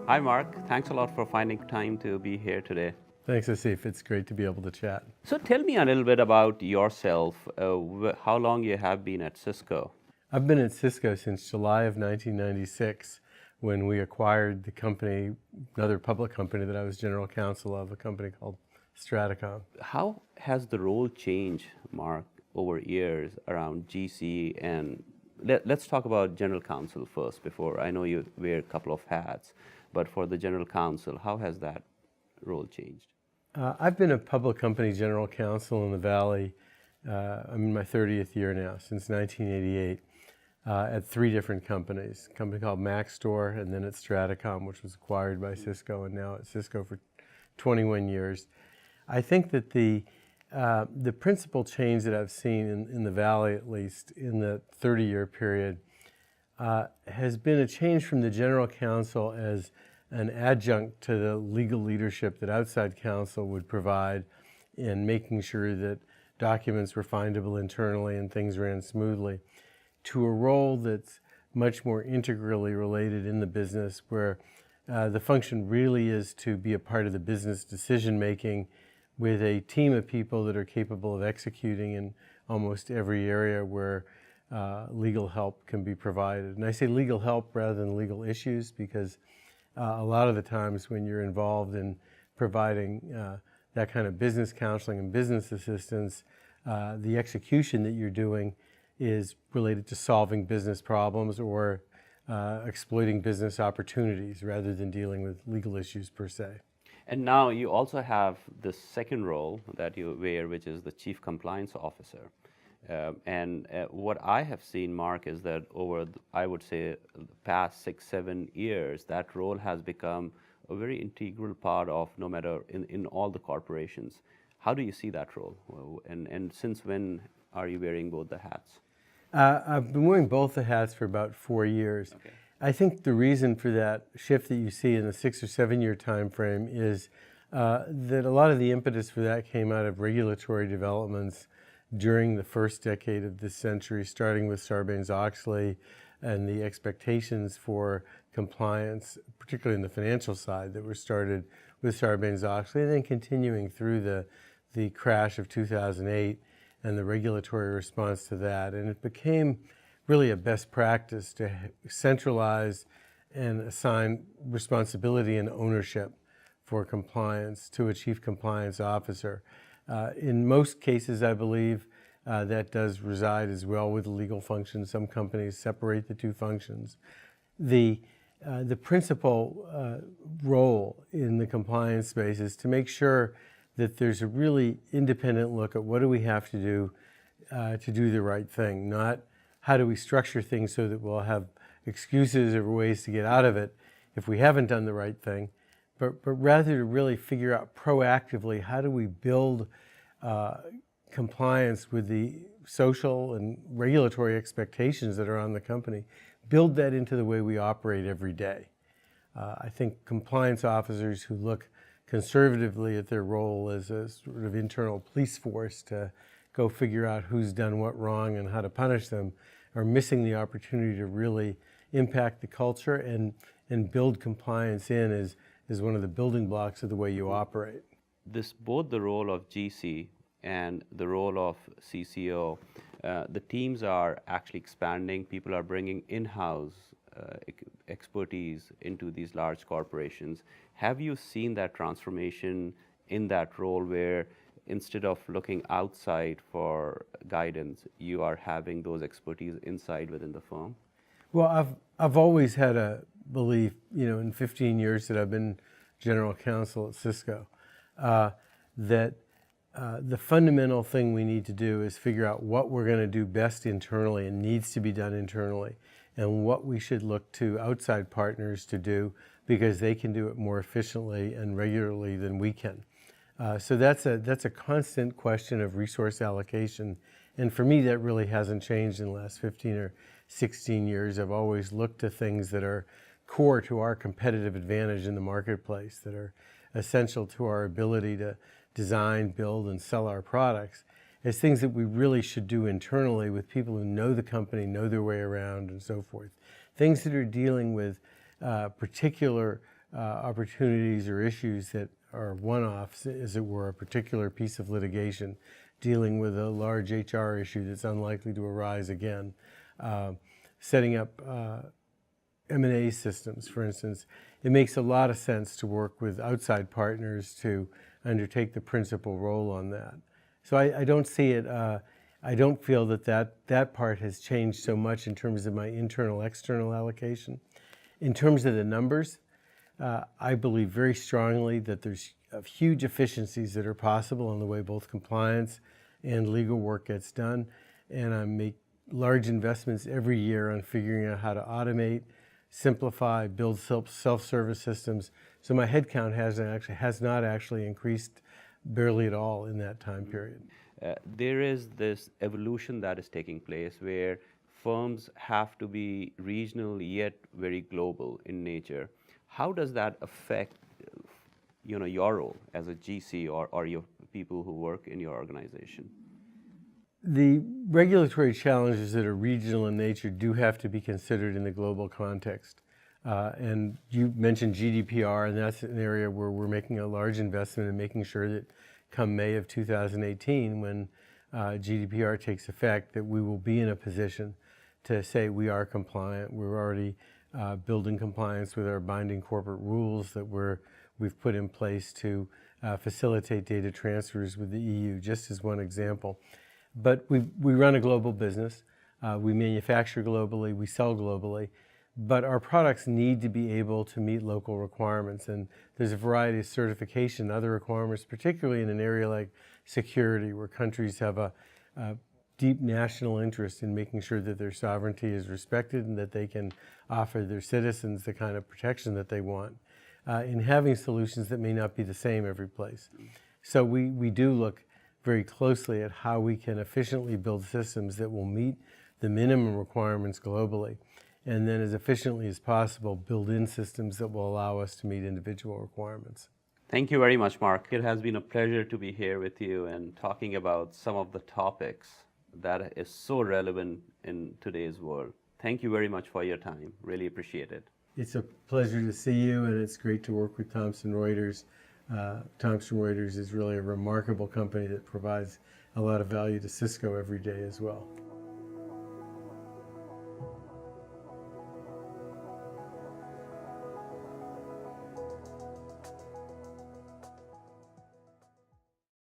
Hi, Mark. Thanks a lot for finding time to be here today. Thanks, Asif. It's great to be able to chat. So, tell me a little bit about yourself. How long you have been at Cisco? I've been at Cisco since July of 1996 when we acquired the company, another public company that I was general counsel of, a company called Stratacom. How has the role changed, Mark, over years around GC? And let's talk about general counsel first. Before I know you wear a couple of hats, but for the general counsel, how has that role changed? I've been a public company general counsel in the Valley. I'm in my 30th year now, since 1988, at three different companies. A company called Maxtor, and then at Stratacom, which was acquired by Cisco, and now at Cisco for 21 years. I think that the principal change that I've seen in the Valley, at least in the 30-year period, has been a change from the general counsel as an adjunct to the legal leadership that outside counsel would provide in making sure that documents were findable internally and things ran smoothly, to a role that's much more integrally related in the business, where the function really is to be a part of the business decision making with a team of people that are capable of executing in almost every area where legal help can be provided. And I say legal help rather than legal issues because a lot of the times when you're involved in providing that kind of business counseling and business assistance, the execution that you're doing is related to solving business problems or exploiting business opportunities rather than dealing with legal issues per se. And now you also have the second role that you wear, which is the Chief Compliance Officer. What I have seen, Mark, is that over, I would say, the past 6-7 years, that role has become a very integral part of no matter in all the corporations. How do you see that role? And since when are you wearing both the hats? I've been wearing both the hats for about 4 years. Okay. I think the reason for that shift that you see in the 6 or 7 year time frame is that a lot of the impetus for that came out of regulatory developments during the first decade of this century, starting with Sarbanes-Oxley and the expectations for compliance, particularly in the financial side, that were started with Sarbanes-Oxley, and then continuing through the crash of 2008 and the regulatory response to that. And it became really a best practice to centralize and assign responsibility and ownership for compliance to a chief compliance officer. In most cases, I believe that does reside as well with the legal function. Some companies separate the two functions. The principal role in the compliance space is to make sure that there's a really independent look at what do we have to do the right thing, not how do we structure things so that we'll have excuses or ways to get out of it if we haven't done the right thing, but rather to really figure out proactively how do we build compliance with the social and regulatory expectations that are on the company, build that into the way we operate every day. I think compliance officers who look conservatively at their role as a sort of internal police force to go figure out who's done what wrong and how to punish them are missing the opportunity to really impact the culture and build compliance in as one of the building blocks of the way you operate. Both the role of GC and the role of CCO, the teams are actually expanding. People are bringing in-house expertise into these large corporations. Have you seen that transformation in that role where instead of looking outside for guidance, you are having those expertise inside within the firm? Well, I've always had a belief, in 15 years that I've been general counsel at Cisco, that the fundamental thing we need to do is figure out what we're going to do best internally and needs to be done internally, and what we should look to outside partners to do because they can do it more efficiently and regularly than we can. So that's a constant question of resource allocation. And for me, that really hasn't changed in the last 15 or 16 years. I've always looked to things that are core to our competitive advantage in the marketplace, that are essential to our ability to design, build, and sell our products, as things that we really should do internally with people who know the company, know their way around, and so forth. Things that are dealing with particular opportunities or issues that are one-offs, as it were, a particular piece of litigation dealing with a large HR issue that's unlikely to arise again. Setting up M&A systems, for instance, it makes a lot of sense to work with outside partners to undertake the principal role on that. So I don't see it, I don't feel that part has changed so much in terms of my internal-external allocation. In terms of the numbers, I believe very strongly that there's huge efficiencies that are possible in the way both compliance and legal work gets done. And I make large investments every year on figuring out how to automate, simplify, build self-service systems. So my headcount has not actually increased barely at all in that time period. There is this evolution that is taking place where firms have to be regional yet very global in nature. How does that affect your role as a GC or your people who work in your organization? The regulatory challenges that are regional in nature do have to be considered in the global context. And you mentioned GDPR, and that's an area where we're making a large investment in making sure that come May of 2018, when GDPR takes effect, that we will be in a position to say we are compliant. We're already building compliance with our binding corporate rules that we've put in place to facilitate data transfers with the EU, just as one example. But we run a global business. We manufacture globally. We sell globally. But our products need to be able to meet local requirements. And there's a variety of certification, other requirements, particularly in an area like security, where countries have a deep national interest in making sure that their sovereignty is respected and that they can offer their citizens the kind of protection that they want in having solutions that may not be the same every place. So we do look very closely at how we can efficiently build systems that will meet the minimum requirements globally, and then as efficiently as possible build in systems that will allow us to meet individual requirements. Thank you very much, Mark. It has been a pleasure to be here with you and talking about some of the topics that is so relevant in today's world. Thank you very much for your time. Really appreciate it. It's a pleasure to see you, and it's great to work with Thomson Reuters. Thomson Reuters is really a remarkable company that provides a lot of value to Cisco every day as well.